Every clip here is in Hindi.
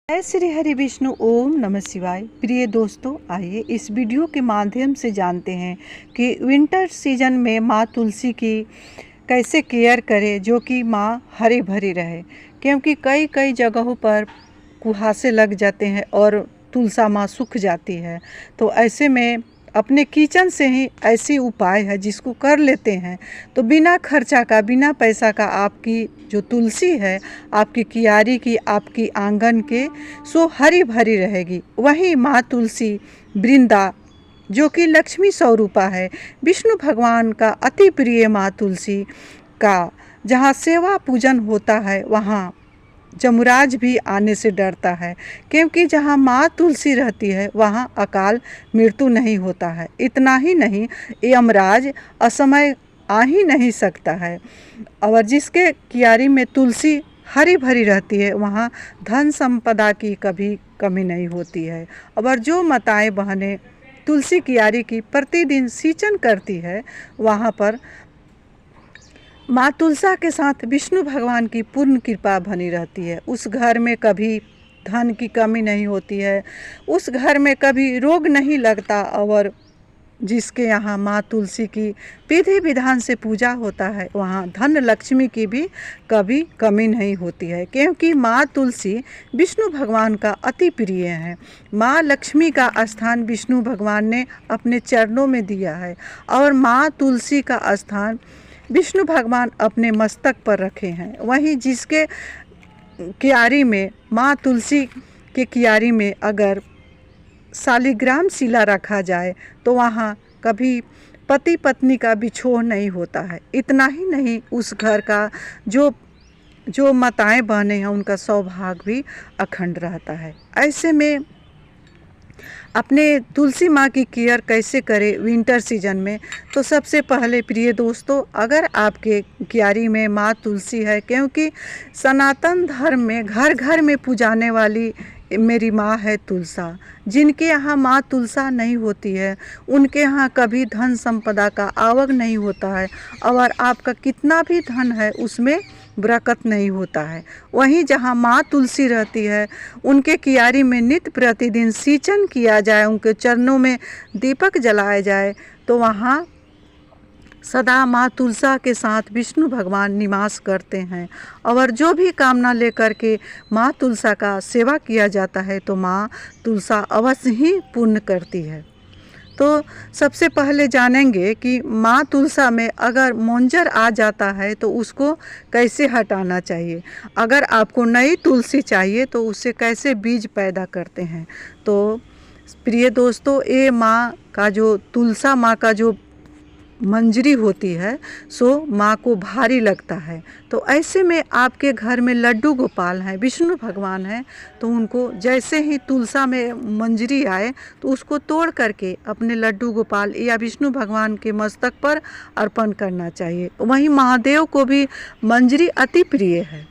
जय श्री हरि विष्णु। ओम नमः शिवाय। प्रिय दोस्तों, आइए इस वीडियो के माध्यम से जानते हैं कि विंटर सीजन में माँ तुलसी की कैसे केयर करें जो कि माँ हरी भरी रहे, क्योंकि कई कई जगहों पर कुहासे लग जाते हैं और तुलसा माँ सूख जाती है। तो ऐसे में अपने किचन से ही ऐसी उपाय है जिसको कर लेते हैं तो बिना खर्चा का, बिना पैसा का आपकी जो तुलसी है, आपकी कियारी की, आपकी आंगन के सो हरी भरी रहेगी। वहीं माँ तुलसी वृंदा जो कि लक्ष्मी स्वरूपा है, विष्णु भगवान का अति प्रिय माँ तुलसी का जहाँ सेवा पूजन होता है वहाँ जमराज भी आने से डरता है, क्योंकि जहाँ माँ तुलसी रहती है वहाँ अकाल मृत्यु नहीं होता है। इतना ही नहीं, यमराज असमय आ ही नहीं सकता है। और जिसके कियारी में तुलसी हरी भरी रहती है वहाँ धन संपदा की कभी कमी नहीं होती है। और जो माताएं बहनें तुलसी कियारी की प्रतिदिन सिंचन करती है वहाँ पर माँ तुलसा के साथ विष्णु भगवान की पूर्ण कृपा बनी रहती है। उस घर में कभी धन की कमी नहीं होती है, उस घर में कभी रोग नहीं लगता। और जिसके यहाँ माँ तुलसी की विधि विधान से पूजा होता है वहाँ धन लक्ष्मी की भी कभी कमी नहीं होती है, क्योंकि माँ तुलसी विष्णु भगवान का अति प्रिय है। माँ लक्ष्मी का स्थान विष्णु भगवान ने अपने चरणों में दिया है और माँ तुलसी का स्थान विष्णु भगवान अपने मस्तक पर रखे हैं। वहीं जिसके कियारी में माँ तुलसी के कियारी में अगर शालिग्राम शिला रखा जाए तो वहाँ कभी पति पत्नी का बिछोह नहीं होता है। इतना ही नहीं, उस घर का जो माताएं बहनें हैं उनका सौभाग्य भी अखंड रहता है। ऐसे में अपने तुलसी माँ की केयर कैसे करें विंटर सीजन में, तो सबसे पहले प्रिय दोस्तों, अगर आपके कियारी में माँ तुलसी है, क्योंकि सनातन धर्म में घर घर में पूजाने वाली मेरी माँ है तुलसा। जिनके यहाँ माँ तुलसा नहीं होती है उनके यहाँ कभी धन संपदा का आवक नहीं होता है और आपका कितना भी धन है उसमें बरकत नहीं होता है। वहीं जहाँ माँ तुलसी रहती है उनके कियारी में नित्य प्रतिदिन सिंचन किया जाए, उनके चरणों में दीपक जलाए जाए, तो वहाँ सदा माँ तुलसा के साथ विष्णु भगवान निवास करते हैं। और जो भी कामना लेकर के माँ तुलसा का सेवा किया जाता है तो माँ तुलसा अवश्य ही पूर्ण करती है। तो सबसे पहले जानेंगे कि माँ तुलसा में अगर मोंजर आ जाता है तो उसको कैसे हटाना चाहिए। अगर आपको नई तुलसी चाहिए तो उससे कैसे बीज पैदा करते हैं। तो प्रिय दोस्तों, ये माँ का जो तुलसा माँ का जो मंजरी होती है सो माँ को भारी लगता है। तो ऐसे में आपके घर में लड्डू गोपाल हैं, विष्णु भगवान हैं, तो उनको जैसे ही तुलसा में मंजरी आए तो उसको तोड़ करके अपने लड्डू गोपाल या विष्णु भगवान के मस्तक पर अर्पण करना चाहिए। वहीं महादेव को भी मंजरी अति प्रिय है,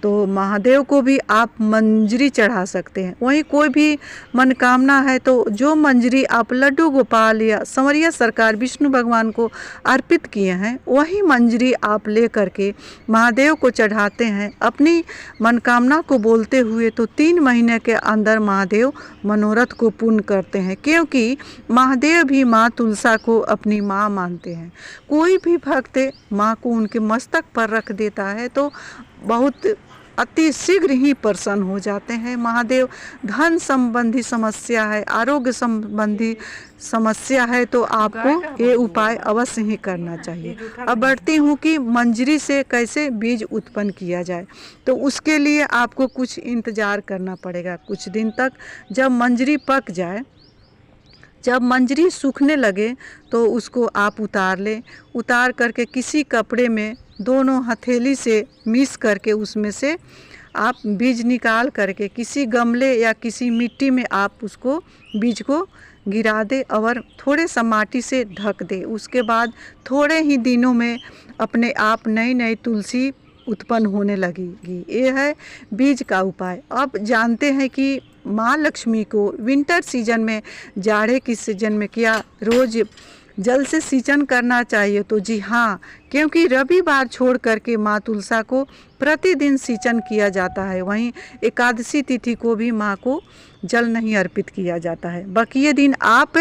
तो महादेव को भी आप मंजरी चढ़ा सकते हैं। वहीं कोई भी मनोकामना है तो जो मंजरी आप लड्डू गोपाल या संवरिया सरकार विष्णु भगवान को अर्पित किए हैं वही मंजरी आप ले करके महादेव को चढ़ाते हैं अपनी मनोकामना को बोलते हुए, तो 3 महीने के अंदर महादेव मनोरथ को पूर्ण करते हैं, क्योंकि महादेव भी माँ तुलसा को अपनी माँ मानते हैं। कोई भी भक्त माँ को उनके मस्तक पर रख देता है तो बहुत अति शीघ्र ही प्रसन्न हो जाते हैं महादेव। धन संबंधी समस्या है, आरोग्य संबंधी समस्या है तो आपको ये उपाय अवश्य ही करना चाहिए। अब बढ़ती हूँ कि मंजरी से कैसे बीज उत्पन्न किया जाए। तो उसके लिए आपको कुछ इंतज़ार करना पड़ेगा कुछ दिन तक। जब मंजरी पक जाए, जब मंजरी सूखने लगे तो उसको आप उतार लें। उतार करके किसी कपड़े में दोनों हथेली से मिक्स करके उसमें से आप बीज निकाल करके किसी गमले या किसी मिट्टी में आप उसको बीज को गिरा दे और थोड़े सा माटी से ढक दे। उसके बाद थोड़े ही दिनों में अपने आप नई नई तुलसी उत्पन्न होने लगेगी। ये है बीज का उपाय। अब जानते हैं कि माँ लक्ष्मी को विंटर सीजन में, जाड़े की सीजन में क्या रोज़ जल से सिंचन करना चाहिए। तो जी हाँ, क्योंकि रविवार छोड़ करके माँ तुलसा को प्रतिदिन सिंचन किया जाता है। वहीं एकादशी तिथि को भी माँ को जल नहीं अर्पित किया जाता है। बाकी दिन आप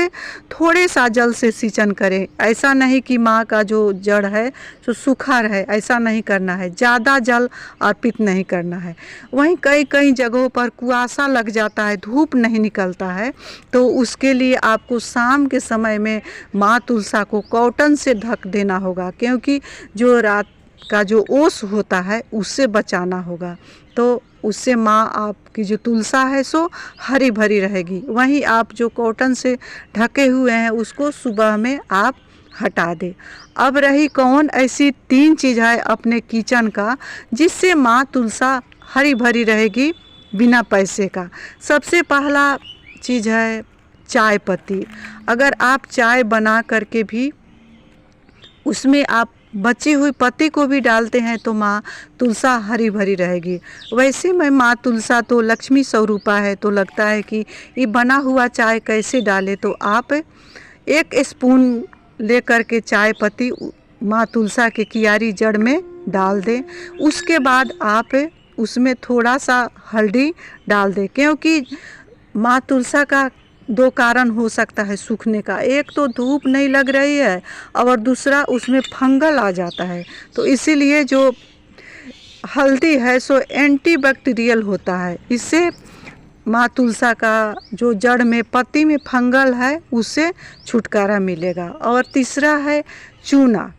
थोड़े सा जल से सिंचन करें, ऐसा नहीं कि माँ का जो जड़ है जो सूखा रहे, ऐसा नहीं करना है। ज़्यादा जल अर्पित नहीं करना है। वहीं कई कई जगहों पर कुआसा लग जाता है, धूप नहीं निकलता है, तो उसके लिए आपको शाम के समय में माँ तुलसा को कॉटन से ढक देना होगा, क्योंकि जो रात का जो ओस होता है उससे बचाना होगा। तो उससे माँ आपकी जो तुलसा है सो हरी भरी रहेगी। वहीं आप जो कॉटन से ढके हुए हैं उसको सुबह में आप हटा दें। अब रही कौन ऐसी 3 चीज़ है अपने किचन का जिससे माँ तुलसा हरी भरी रहेगी बिना पैसे का। सबसे पहला चीज़ है चाय पत्ती। अगर आप चाय बना करके भी उसमें आप बची हुई पत्ती को भी डालते हैं तो माँ तुलसा हरी भरी रहेगी। वैसे में माँ तुलसा तो लक्ष्मी स्वरूपा है, तो लगता है कि ये बना हुआ चाय कैसे डाले, तो आप 1 स्पून लेकर के चाय पत्ती माँ तुलसा के कियारी जड़ में डाल दें। उसके बाद आप उसमें थोड़ा सा हल्दी डाल दें, क्योंकि माँ तुलसा का 2 कारण हो सकता है सूखने का। एक तो धूप नहीं लग रही है और दूसरा उसमें फंगल आ जाता है। तो इसीलिए जो हल्दी है सो एंटीबैक्टीरियल होता है, इससे माँ तुलसा का जो जड़ में पत्ती में फंगल है उससे छुटकारा मिलेगा। और तीसरा है चूना।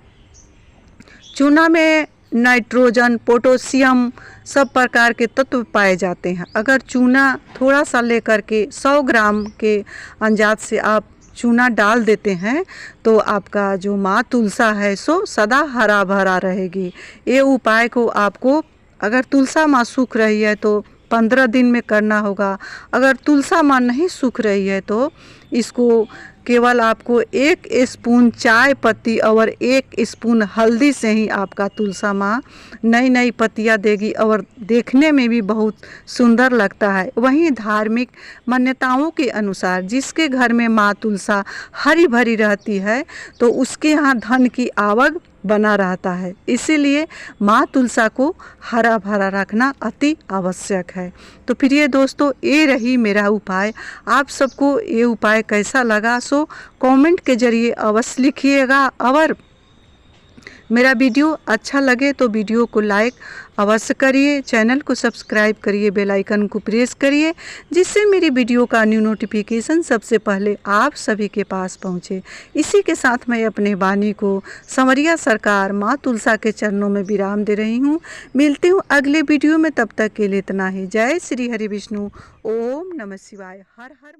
चूना में नाइट्रोजन, पोटेशियम सब प्रकार के तत्व पाए जाते हैं। अगर चूना थोड़ा सा लेकर के 100 ग्राम के अंदाज से आप चूना डाल देते हैं तो आपका जो माँ तुलसा है सो सदा हरा भरा रहेगी। ये उपाय को आपको, अगर तुलसा माँ सूख रही है तो 15 दिन में करना होगा। अगर तुलसा माँ नहीं सूख रही है तो इसको केवल आपको 1 स्पून चाय पत्ती और 1 स्पून हल्दी से ही आपका तुलसा माँ नई नई पत्तियाँ देगी और देखने में भी बहुत सुंदर लगता है। वहीं धार्मिक मान्यताओं के अनुसार जिसके घर में माँ तुलसा हरी भरी रहती है तो उसके यहाँ धन की आवक बना रहता है। इसीलिए माँ तुलसा को हरा भरा रखना अति आवश्यक है। तो प्रिय दोस्तों, ये रही मेरा उपाय। आप सबको ये उपाय कैसा लगा सो कमेंट के जरिए अवश्य लिखिएगा। और मेरा वीडियो अच्छा लगे तो वीडियो को लाइक अवश्य करिए, चैनल को सब्सक्राइब करिए, बेल आइकन को प्रेस करिए, जिससे मेरी वीडियो का न्यू नोटिफिकेशन सबसे पहले आप सभी के पास पहुंचे। इसी के साथ मैं अपने वाणी को संवरिया सरकार माँ तुलसा के चरणों में विराम दे रही हूँ। मिलती हूँ अगले वीडियो में, तब तक के लिए इतना ही। जय श्री हरि विष्णु। ओम नमः शिवाय। हर हर